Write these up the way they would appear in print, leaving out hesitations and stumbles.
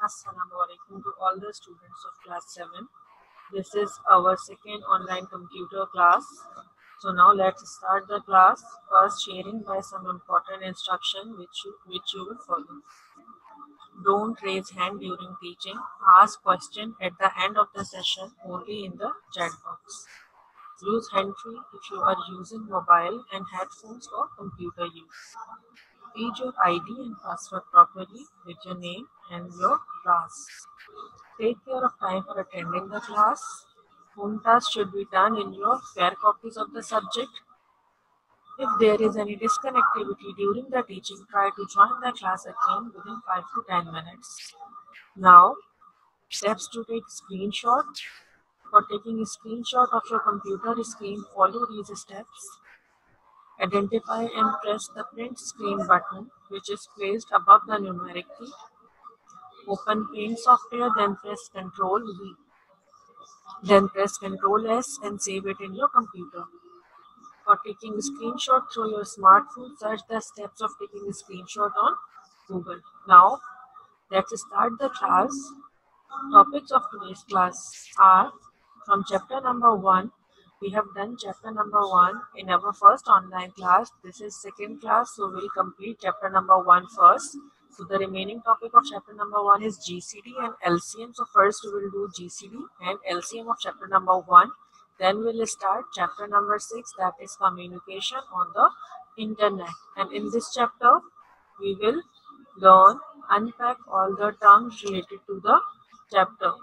Assalamu alaikum to all the students of class 7. This is our second online computer class. So now let's start the class. First, sharing by some important instruction which you will follow. Don't raise hand during teaching. Ask question at the end of the session only in the chat box. Use hand free if you are using mobile and headphones for computer use. Feed your ID and password properly with your name and your class. Take care of time for attending the class. Home tasks should be done in your fair copies of the subject. If there is any disconnectivity during the teaching, try to join the class again within 5 to 10 minutes. Now, steps to take screenshot. For taking a screenshot of your computer screen, follow these steps. Identify and press the print screen button, which is placed above the numeric key. Open Paint software, then press Ctrl V. Then press Ctrl S and save it in your computer. For taking a screenshot through your smartphone, search the steps of taking a screenshot on Google. Now, let's start the class. Topics of today's class are from chapter number 1. We have done chapter number 1 in our first online class. This is second class, so we'll complete chapter number 1 first. So the remaining topic of chapter number 1 is GCD and LCM. So first we will do GCD and LCM of chapter number 1. Then we'll start chapter number 6, that is communication on the internet. And in this chapter, we will learn, unpack all the terms related to the chapter.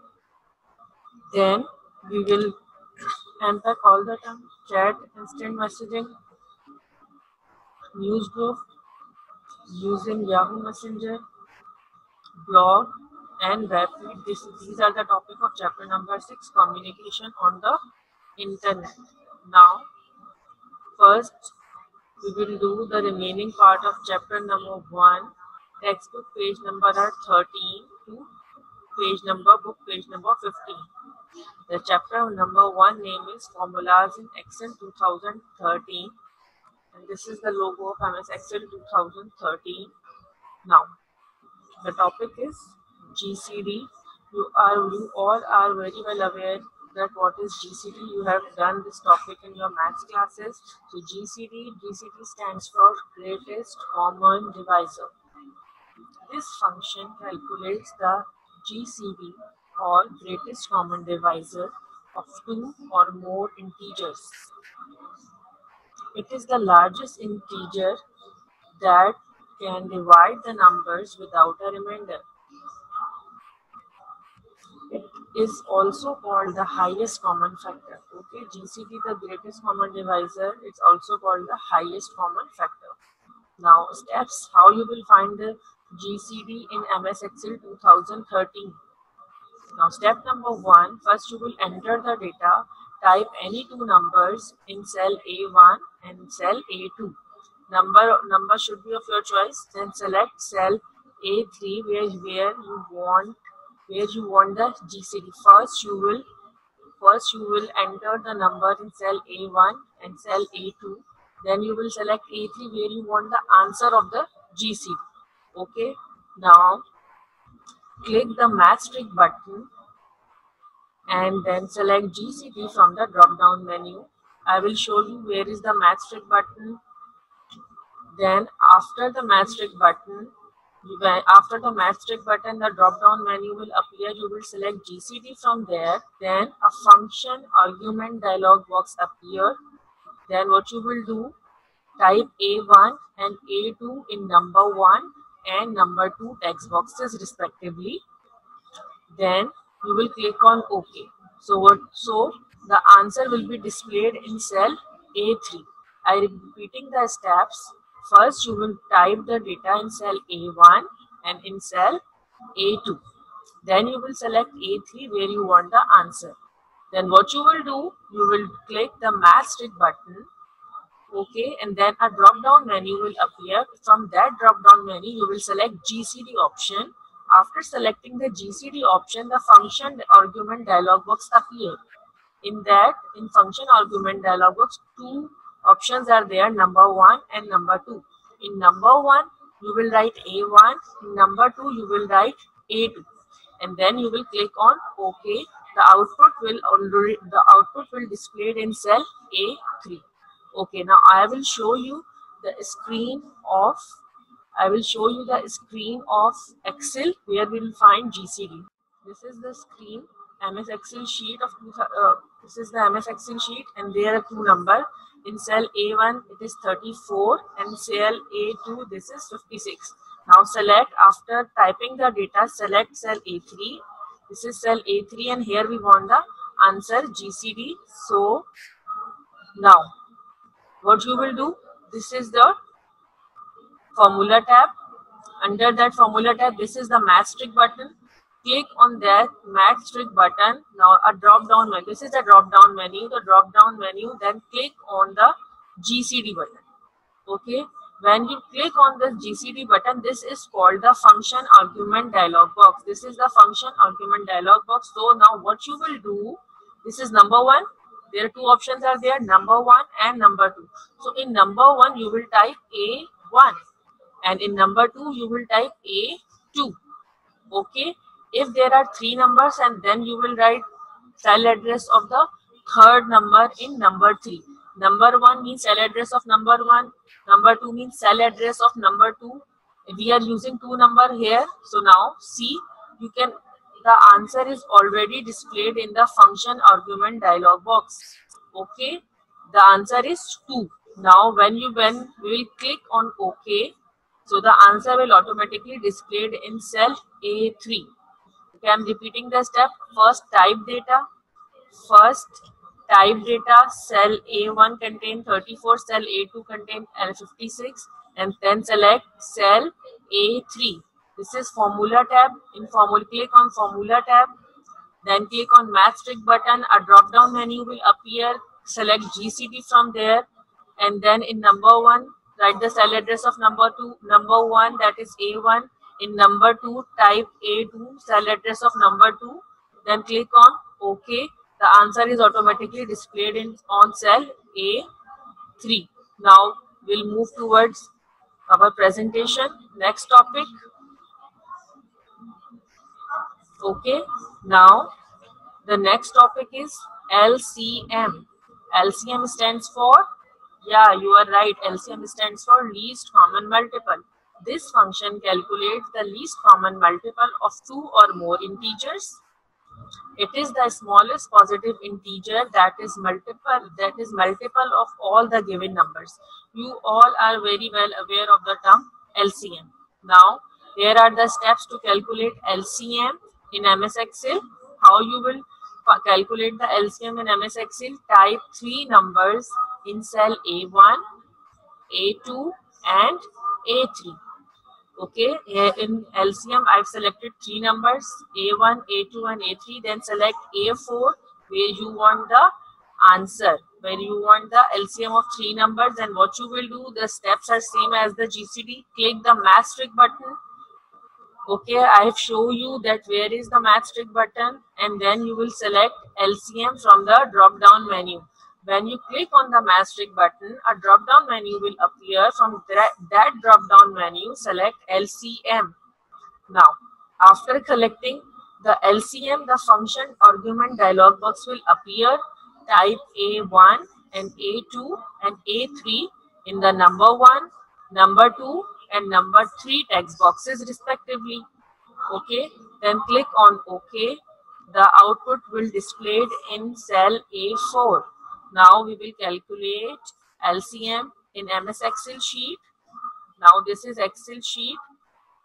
Then we will unpack all the terms: chat, instant messaging, news group, using Yahoo Messenger, blog, and web feed. These are the topic of chapter number 6, communication on the internet. Now, first we will do the remaining part of chapter number 1. Textbook page number are 13 to book page number 15. The chapter number 1 name is Formulas in Excel 2013, and this is the logo of MS Excel 2013. Now, the topic is GCD. You all are very well aware that what is GCD. You have done this topic in your maths classes. So GCD stands for Greatest Common Divisor. This function calculates the GCD or Greatest Common Divisor of 2 or more integers. It is the largest integer that can divide the numbers without a remainder. It is also called the highest common factor. Okay, GCD, the greatest common divisor, it's also called the highest common factor. Now, steps how you will find the GCD in MS Excel 2013. Now, step number 1, first you will enter the data. Type any two numbers in cell A1 and cell A2. Number should be of your choice. Then select cell A3 where you want the GCD. First you will enter the number in cell A1 and cell A2. Then you will select A3 where you want the answer of the GCD. Okay. Now click the match trick button and then select GCD from the drop down menu. I will show you where is the match trick button. Then after the match trick button, the drop down menu will appear. You will select GCD from there. Then a function argument dialog box appear. Then what you will do, type A1 and A2 in number 1 and number 2 text boxes respectively. Then you will click on OK. So the answer will be displayed in cell A3. I am repeating the steps. First, you will type the data in cell A1 and in cell A2. Then you will select A3 where you want the answer. Then what you will do, you will click the match trick button. Okay, and then a drop down menu will appear. From that drop down menu, you will select GCD option. After selecting the GCD option, the function argument dialog box appear. In function argument dialog box, 2 options are there, number 1 and number 2. In number 1, you will write A1. In number 2, you will write A2. and then you will click on OK. The output will displayed in cell A3. Okay, now I will show you the screen of Excel where we will find GCD. This is the screen MS Excel sheet of this is the MS Excel sheet, and there are two numbers. In cell A1 it is 34 and cell A2 this is 56. Now select, after typing the data, select cell A3. This is cell A3 and here we want the answer GCD. So now what you will do, this is the formula tab. Under that formula tab, this is the match trick button. Click on that match trick button. Now a drop down menu. This is the drop down menu. The drop down menu. Then click on the GCD button. Okay. When you click on the GCD button, this is called the function argument dialog box. This is the function argument dialog box. So now what you will do, this is number one. There are two options are there, number one and number two. So in number one, you will type A1. And in number 2 you will type A2. Okay, if there are three numbers, and then you will write cell address of the third number in number 3. Number 1 means cell address of number 1, number 2 means cell address of number 2. We are using two number here. So now see, the answer is already displayed in the function argument dialog box. Okay, the answer is 2. Now when we will click on OK, so the answer will automatically displayed in cell A3. Okay, I am repeating the step. First type data. Cell A1 contain 34, cell A2 contain 56, and then select cell A3. This is formula tab. In formula, click on formula tab. Then click on match trick button. A drop down menu will appear. Select GCD from there, and then in number 1, write the cell address of number 1, that is A1. In number 2, type A2, cell address of number 2. Then click on OK. The answer is automatically displayed on cell A3. Now we'll move towards our presentation. Next topic. Okay. Now the next topic is LCM. LCM stands for, yeah, you are right. LCM stands for least common multiple. This function calculates the least common multiple of two or more integers. It is the smallest positive integer that is multiple of all the given numbers. You all are very well aware of the term LCM. Now, here are the steps to calculate LCM in MS Excel. How you will calculate the LCM in MS Excel? Type three numbers in cell A1, A2 and A3. Okay, here in LCM I've selected three numbers, A1, A2 and A3. Then select A4 where you want the answer, where you want the LCM of three numbers. And what you will do, the steps are same as the GCD. Click the match trick button. Okay, I have shown you that where is the match trick button, and then you will select LCM from the drop down menu. When you click on the match trick button, a drop down menu will appear. From that drop down menu, select LCM. Now, after collecting the LCM, the function argument dialog box will appear. Type A1 and A2 and A3 in the number 1, number 2 and number 3 text boxes respectively. Okay, then click on OK. The output will displayed in cell A4. Now we will calculate LCM in MS Excel sheet. Now this is Excel sheet.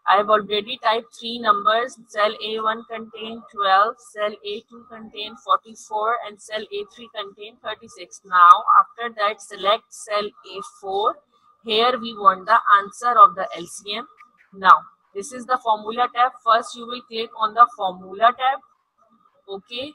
I have already typed three numbers. Cell A1 contain 12, cell A2 contain 44 and cell A3 contain 36. Now after that select cell A4. Here we want the answer of the LCM. Now this is the formula tab. First you will click on the formula tab. Okay,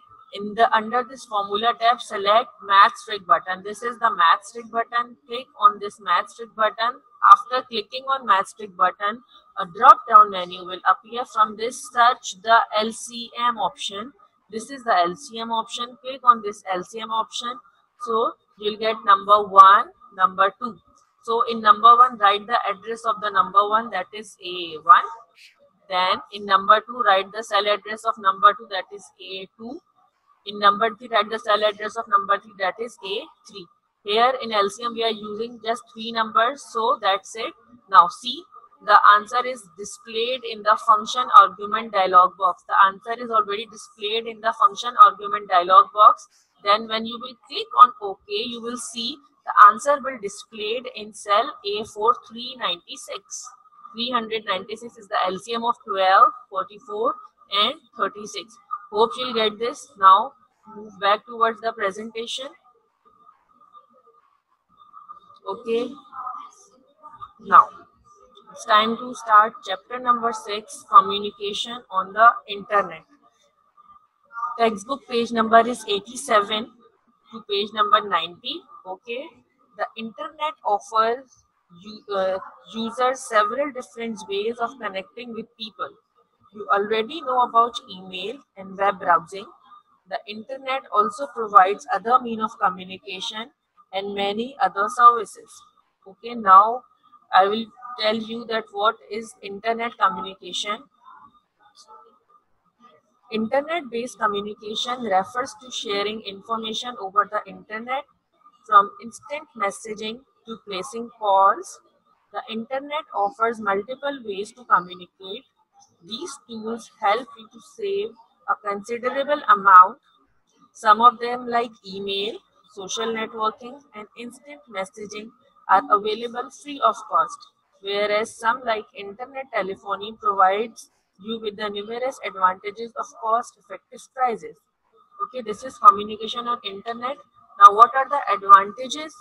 under this formula tab select match trick button. This is the match trick button. Click on this match trick button. After clicking on match trick button, a drop down menu will appear. From this, search the LCM option. This is the LCM option. Click on this LCM option. So you'll get number 1, number 2. So in number 1, write the address of the number 1, that is A1. Then in number 2, write the cell address of number 2, that is A2. In number 3, write the cell address of number 3, that is A3. Here in LCM we are using just 3 numbers, so that's it. Now see, the answer is displayed in the function argument dialog box. The answer is already displayed in the function argument dialog box. Then when you will click on OK, you will see the answer will displayed in cell A4 396. 396 is the LCM of 12, 44 and 36. Hope you'll get this. Now move back towards the presentation. Okay. Now it's time to start chapter number 6, communication on the internet. Textbook page number is 87 to page number 90. Okay. The internet offers users several different ways of connecting with people. You already know about email and web browsing. The internet also provides other means of communication and many other services. Okay, now I will tell you that what is internet communication. Internet-based communication refers to sharing information over the internet, from instant messaging to placing calls. The internet offers multiple ways to communicate. These tools help you to save a considerable amount. Some of them, like email, social networking, and instant messaging, are available free of cost, whereas some, like internet telephony, provides you with the numerous advantages of cost-effective prices. Okay, this is communication on internet. Now, what are the advantages?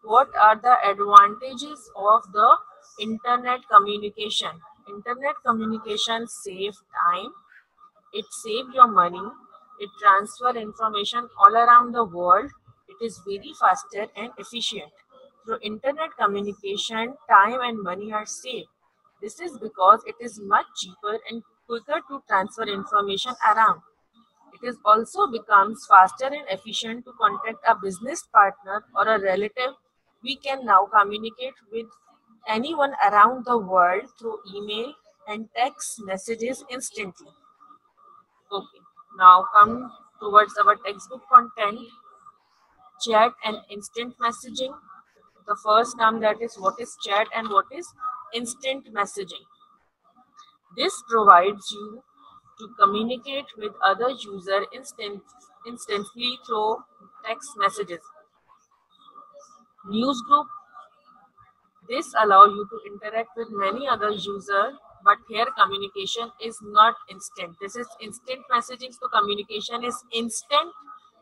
What are the advantages of the internet communication? Internet communication saves time. It saves your money. It transfers information all around the world. It is very faster and efficient. Through internet communication, time and money are saved. This is because it is much cheaper and quicker to transfer information around. It is also becomes faster and efficient to contact a business partner or a relative. We can now communicate with anyone around the world through email and text messages instantly. Okay, now come towards our textbook content, chat and instant messaging. The first term, that is what is chat and what is instant messaging. This provides you to communicate with other user instantly through text messages. Newsgroup, this allow you to interact with many other users, but here communication is not instant. This is instant messaging, so communication is instant,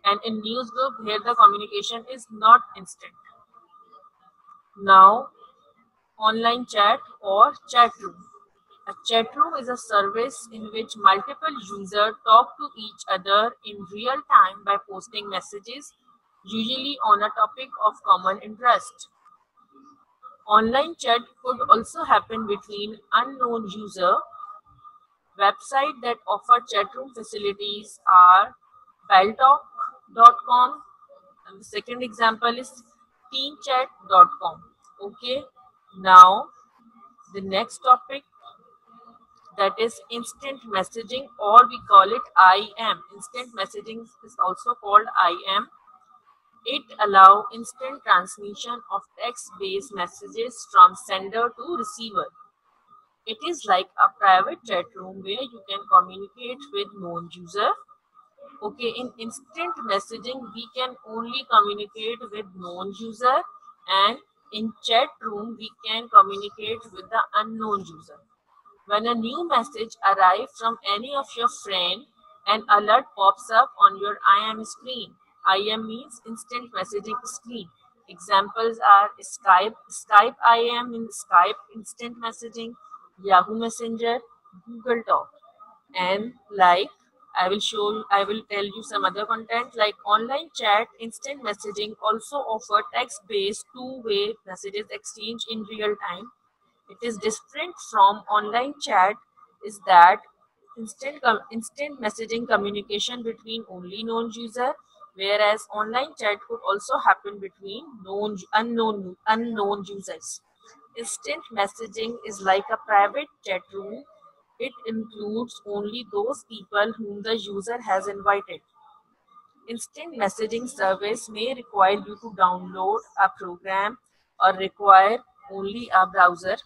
and in newsgroup here the communication is not instant. Now, online chat or chat room. A chat room is a service in which multiple users talk to each other in real time by posting messages, usually on a topic of common interest. Online chat could also happen between unknown users. Websites that offer chat room facilities are Paltalk.com, and the second example is teenchat.com. Okay, now the next topic, that is instant messaging, or we call it IM. Instant messaging is also called IM. It allows instant transmission of text-based messages from sender to receiver. It is like a private chat room where you can communicate with known user. Okay, in instant messaging, we can only communicate with known user, and in chat room, we can communicate with the unknown user. When a new message arrives from any of your friends, an alert pops up on your IM screen. IM means instant messaging screen. Examples are Skype IM in Skype instant messaging, Yahoo Messenger, Google Talk. And like I will tell you some other content, like online chat, instant messaging also offer text-based two-way messages exchange in real time. It is different from online chat is that instant messaging communication between only known user, whereas online chat could also happen between unknown users. Instant messaging is like a private chat room It includes only those people whom the user has invited. Instant messaging service may require you to download a program or require only a browser.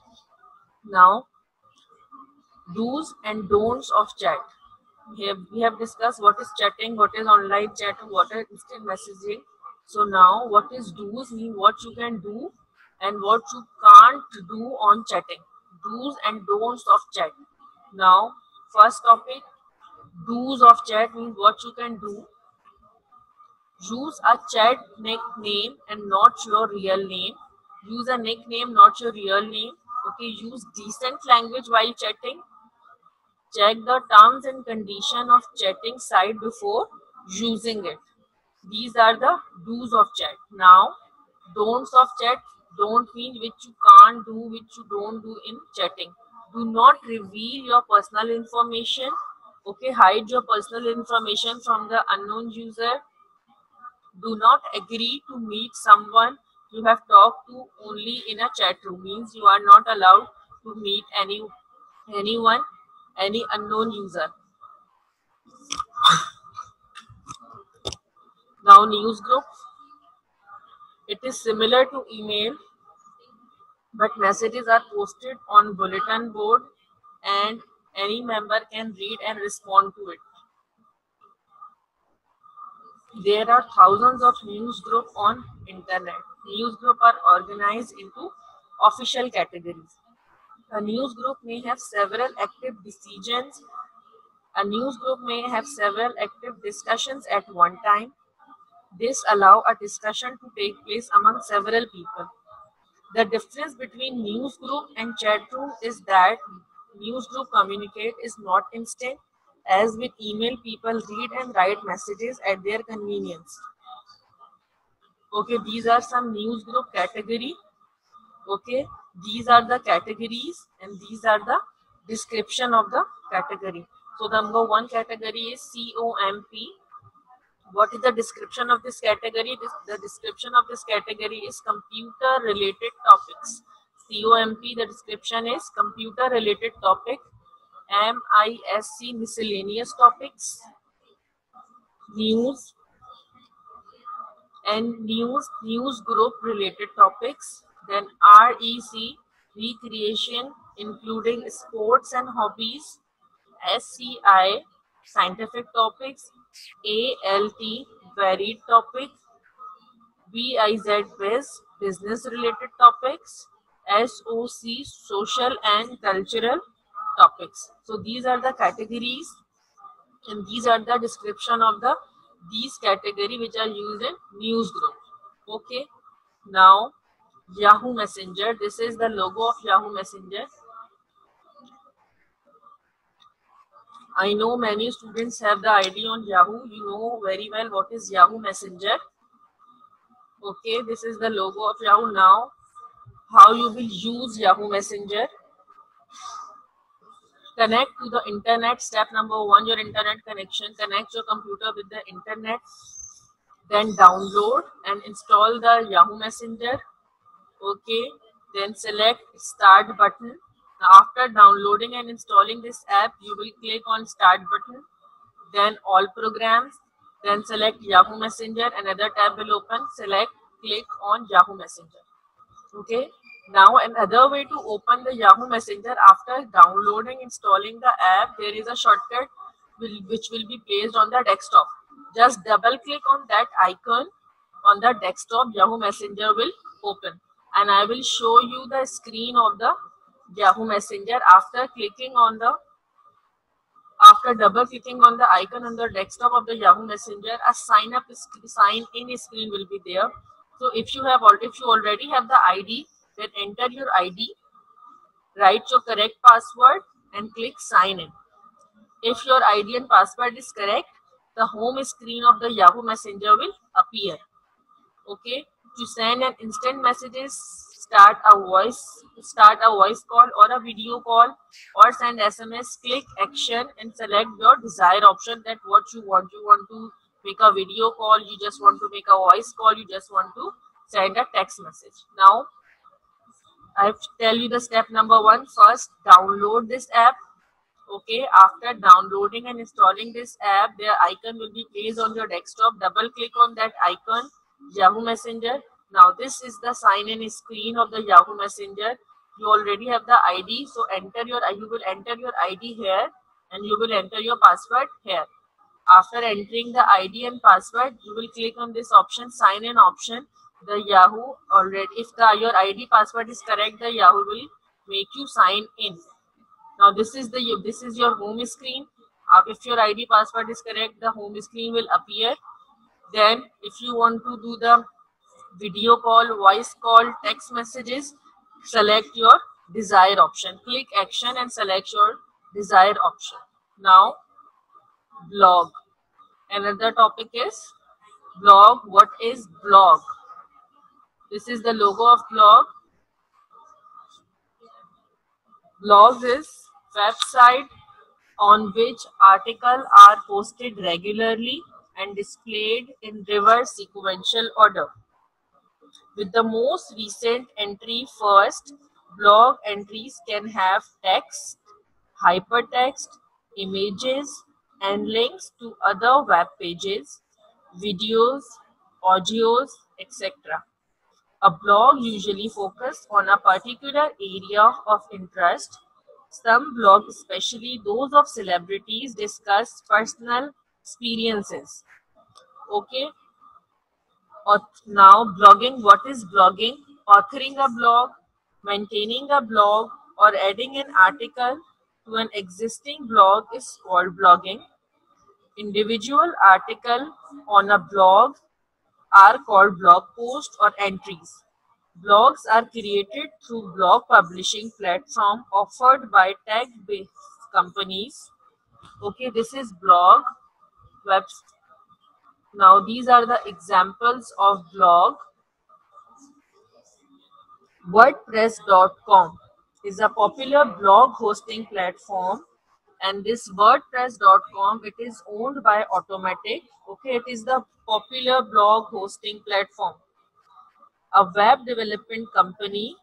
Now, do's and don'ts of chat. We have discussed what is chatting, what is online chat, and what is instant messaging. So now what is do's mean what you can do and what you can't do on chatting. Do's and don'ts of chat. Now, first topic, do's of chat means what you can do. Use a chat nickname and not your real name. Use a nickname, not your real name. Okay, use decent language while chatting. Check the terms and condition of chatting site before using it. These are the do's of chat. Now, don'ts of chat. Don't mean which you can't do, which you don't do in chatting. Do not reveal your personal information. Okay, hide your personal information from the unknown user. Do not agree to meet someone you have talked to only in a chat room. Means you are not allowed to meet anyone, any unknown user. Now, news group. It is similar to email, but messages are posted on bulletin board and any member can read and respond to it. There are thousands of news groups on internet. News groups are organized into official categories. A news group may have several active decisions. A news group may have several active discussions at one time. This allows a discussion to take place among several people. The difference between news group and chat room is that news group communicate is not instant. As with email, people read and write messages at their convenience. Okay, these are some news group category. Okay, these are the categories and these are the description of the category. So the number one category is COMP. What is the description of this category? The description of this category is computer related topics. COMP, the description is computer related topic. MISC, miscellaneous topics. News and news group related topics. Then REC, recreation including sports and hobbies. SCI, scientific topics. ALT, varied topic. BIZ, business related topics. SOC, social and cultural topics. So these are the categories and these are the description of these category which are used in news group. Okay, now Yahoo Messenger. This is the logo of Yahoo Messenger. I know many students have the ID on Yahoo. You know very well what is Yahoo Messenger. Okay, this is the logo of Yahoo. Now, how you will use Yahoo Messenger? Connect to the internet. Step number one, your internet connection. Connect your computer with the internet. Then download and install the Yahoo Messenger. Okay, then select start button. Now, after downloading and installing this app, you will click on start button, then all programs, then select Yahoo Messenger. Another tab will open. Click on Yahoo Messenger. Okay, now another way to open the Yahoo Messenger after downloading, installing the app, there is a shortcut which will be placed on the desktop. Just double click on that icon on the desktop. Yahoo Messenger will open and I will show you the screen of the Yahoo Messenger. After double clicking on the icon on the desktop of the Yahoo Messenger, a sign in screen will be there. So if you already have the ID, then enter your ID, write your correct password and click sign in. If your ID and password is correct, the home screen of the Yahoo Messenger will appear. Okay, to send an instant messages, start a voice call or a video call or send SMS, click action and select your desired option that what you want. You want to make a video call, you just want to make a voice call, you just want to send a text message. Now, I have to tell you the step number one. First, download this app. Okay, after downloading and installing this app, their icon will be placed on your desktop. Double click on that icon, Yahoo Messenger. Now this is the sign in screen of the Yahoo Messenger. You already have the ID, so you will enter your ID here and you will enter your password here. After entering the ID and password, you will click on this option, sign in option. The Yahoo already, if your ID password is correct, the Yahoo will make you sign in. Now this is your home screen. If your ID password is correct, the home screen will appear. Then if you want to do the video call, voice call, text messages, select your desired option. Click action and select your desired option. Now blog. Another topic is blog. What is blog? This is the logo of blog. Blog is website on which articles are posted regularly and displayed in reverse sequential order. With the most recent entry first, blog entries can have text, hypertext, images, and links to other web pages, videos, audios, etc. A blog usually focuses on a particular area of interest. Some blogs, especially those of celebrities, discuss personal experiences. Okay. Now, blogging. What is blogging? Authoring a blog, maintaining a blog, or adding an article to an existing blog is called blogging. Individual articles on a blog are called blog posts or entries. Blogs are created through blog publishing platform offered by tag-based companies. Okay, this is blog webs. Now these are the examples of blog. WordPress.com is a popular blog hosting platform, and this WordPress.com, it is owned by Automatic. Okay, it is the popular blog hosting platform. A web development company.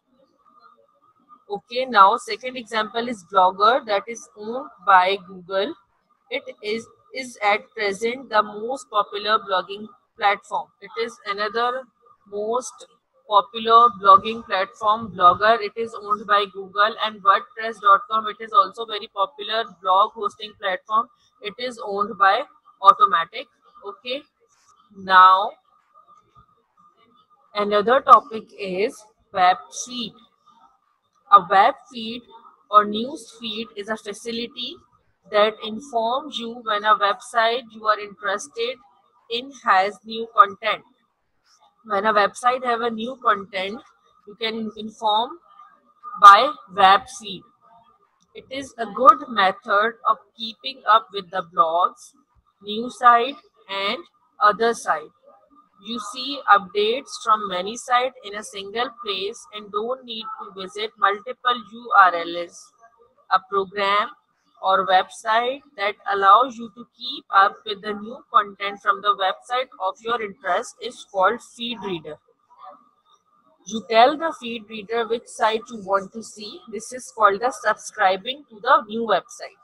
Okay, now second example is Blogger, that is owned by Google. It is at present the most popular blogging platform. It is another most popular blogging platform, Blogger. It is owned by Google. And WordPress.com, it is also very popular blog hosting platform. It is owned by Automatic. Okay, now another topic is web feed. A web feed or news feed is a facility that informs you when a website you are interested in has new content. When a website have a new content, you can inform by web feed. It is a good method of keeping up with the blogs, news site, and other site. You see updates from many sites in a single place and don't need to visit multiple URLs. A program or website that allows you to keep up with the new content from the website of your interest is called feed reader. You tell the feed reader which site you want to see. This is called the subscribing to the new website.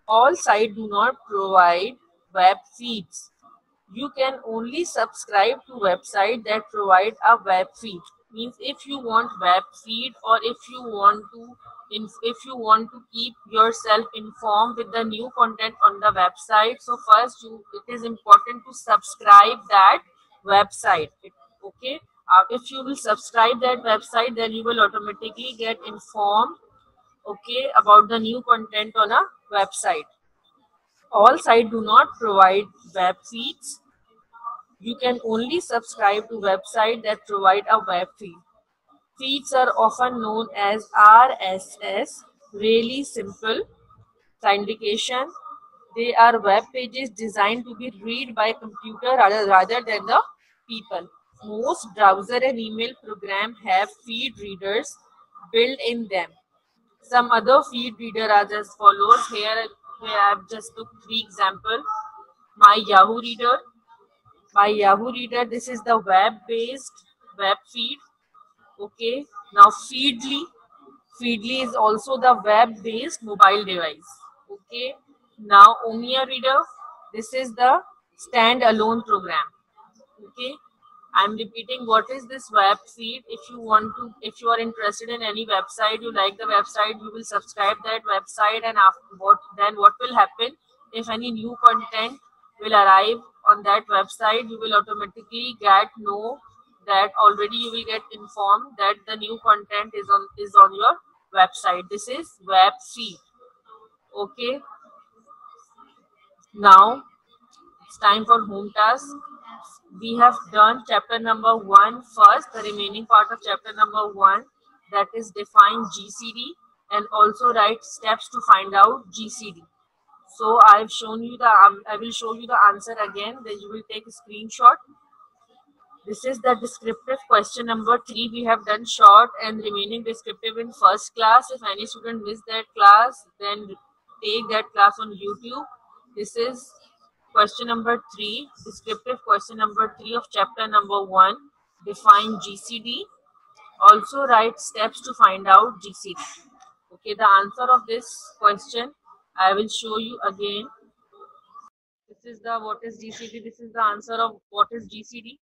All sites do not provide web feeds. You can only subscribe to websites that provide a web feed. Means if you want web feed, or if you want to keep yourself informed with the new content on the website, so first it is important to subscribe that website. Okay, if you will subscribe that website, then you will automatically get informed, okay, about the new content on a website. All sites do not provide web feeds. You can only subscribe to websites that provide a web feed. Feeds are often known as RSS, really simple syndication. They are web pages designed to be read by computer rather than the people. Most browser and email programs have feed readers built in them. Some other feed reader are as follows. Here I have just took 3 examples. My Yahoo Reader. My Yahoo Reader, this is the web-based web feed. Okay, now Feedly. Feedly is also the web-based mobile device. Okay, now Omnia Reader, this is the standalone program. Okay, I'm repeating, what is this web feed? If you are interested in any website, you like the website, you will subscribe that website, and after what will happen if any new content will arrive on that website, you will automatically know that already you will get informed that the new content is on your website. This is web feed. Okay, now it's time for home task. We have done chapter number 1 first, the remaining part of chapter number 1, that is define GCD and also write steps to find out GCD. So I've shown you the I will show you the answer again, then you will take a screenshot. This is the descriptive question number 3. We have done short and remaining descriptive in first class. If any student missed that class, then take that class on YouTube. This is question number 3, descriptive question number 3 of chapter number 1, define GCD. Also write steps to find out GCD. Okay, the answer of this question I will show you again. This is the what is GCD. This is the answer of what is GCD.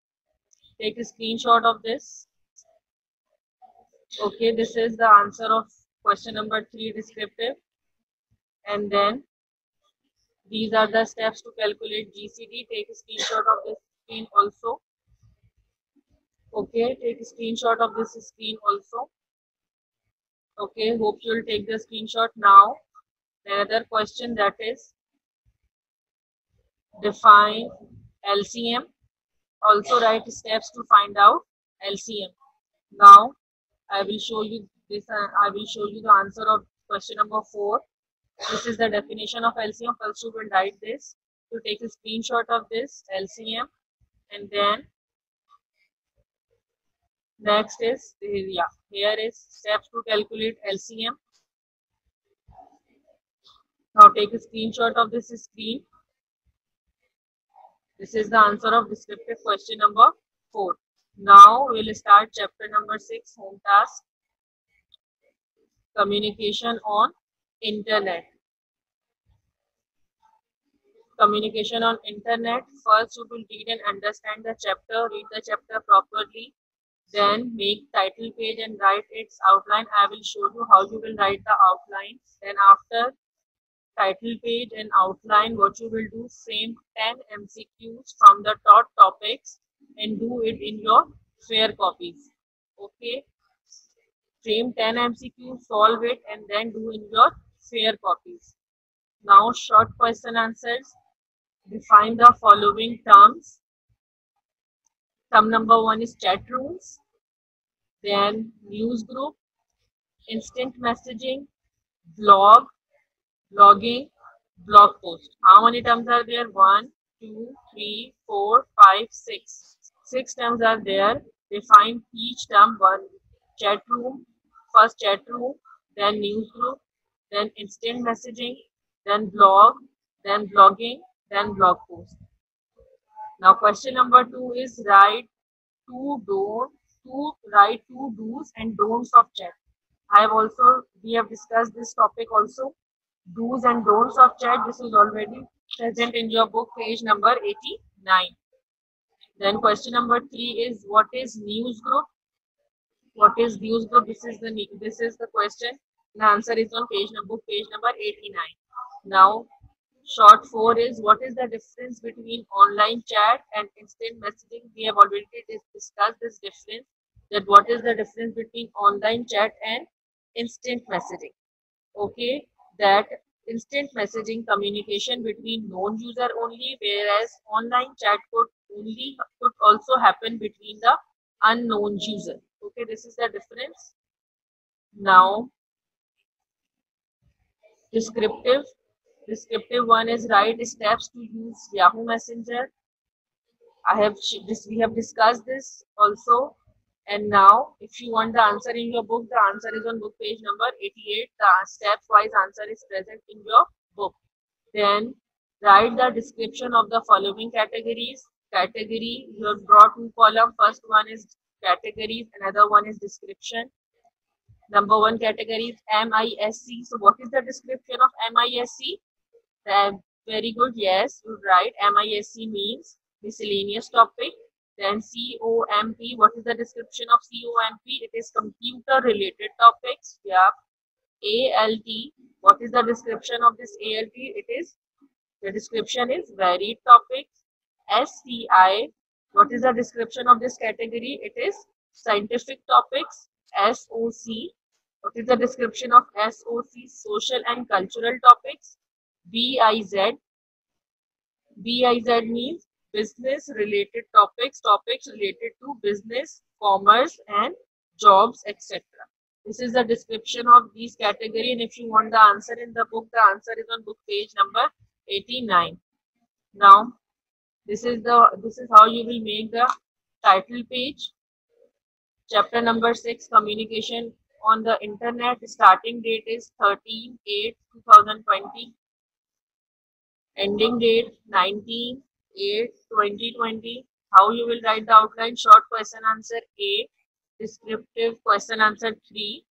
Take a screenshot of this. Okay, this is the answer of question number 3, descriptive. And then these are the steps to calculate GCD. Take a screenshot of this screen also. Okay, take a screenshot of this screen also. Okay, hope you will take the screenshot now. Another question, that is define LCM. Also write steps to find out LCM. Now I will show you this. I will show you the answer of question number 4. This is the definition of LCM. First you will write this. To take a screenshot of this LCM, and then next is here is steps to calculate LCM. Now take a screenshot of this screen. This is the answer of descriptive question number 4. Now we will start chapter number 6, home task, communication on internet. Communication on internet. First you will read and understand the chapter, read the chapter properly, then make title page and write its outline. I will show you how you will write the outline. Then after title page and outline, what you will do, frame 10 MCQs from the top topics and do it in your fair copies. Okay, frame 10 MCQs, solve it, and then do in your fair copies. Now short question answers. Define the following terms. Term number 1 is chat rooms, then news group, instant messaging, blog, blogging, blog post. How many terms are there? 1, 2, 3, 4, 5, 6. 6 terms are there. Define each term. 1, chat room, first chat room, then news group, then instant messaging, then blog, then blogging, then blog post. Now question number 2 is write two do's and don'ts of chat. We have discussed this topic also. Do's and don'ts of chat. This is already present in your book, page number 89. Then question number 3 is what is news group? What is news group? This is the question. The answer is on page number 89. Now short 4 is what is the difference between online chat and instant messaging? We have already discussed this difference, that what is the difference between online chat and instant messaging. Okay, that instant messaging communication between known user only, whereas online chat could also happen between the unknown user. Okay, this is the difference. Now descriptive one is write steps to use Yahoo Messenger. We have discussed this also. And now if you want the answer in your book, the answer is on book page number 88. The step-wise answer is present in your book. Then write the description of the following categories. Category, you have brought 2 columns. First one is categories, another one is description. Number 1 category is MISC. So what is the description of MISC? Very good. Yes, you're right. MISC means miscellaneous topic. Then COMP. What is the description of COMP? It is computer related topics. Yeah. ALT. What is the description of this ALT? The description is varied topics. SCI. What is the description of this category? It is scientific topics. SOC. What is the description of SOC? Social and cultural topics. BIZ. BIZ means business related topics, topics related to business, commerce, and jobs, etc. This is the description of these category, and if you want the answer in the book, the answer is on book page number 89. Now, this is how you will make the title page. Chapter number 6, communication on the internet. Starting date is 13/8/2020. Ending date 19/8/2020. How you will write the outline? Short question answer A, descriptive question answer 3,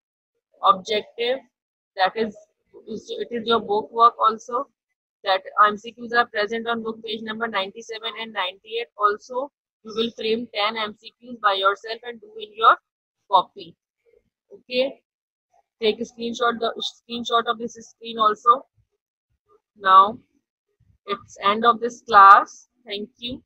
objective, that is it is your book work also. That MCQs are present on book page number 97 and 98. Also, you will frame 10 MCQs by yourself and do in your copy. Okay, take a screenshot of this screen also. Now it's end of this class. Thank you.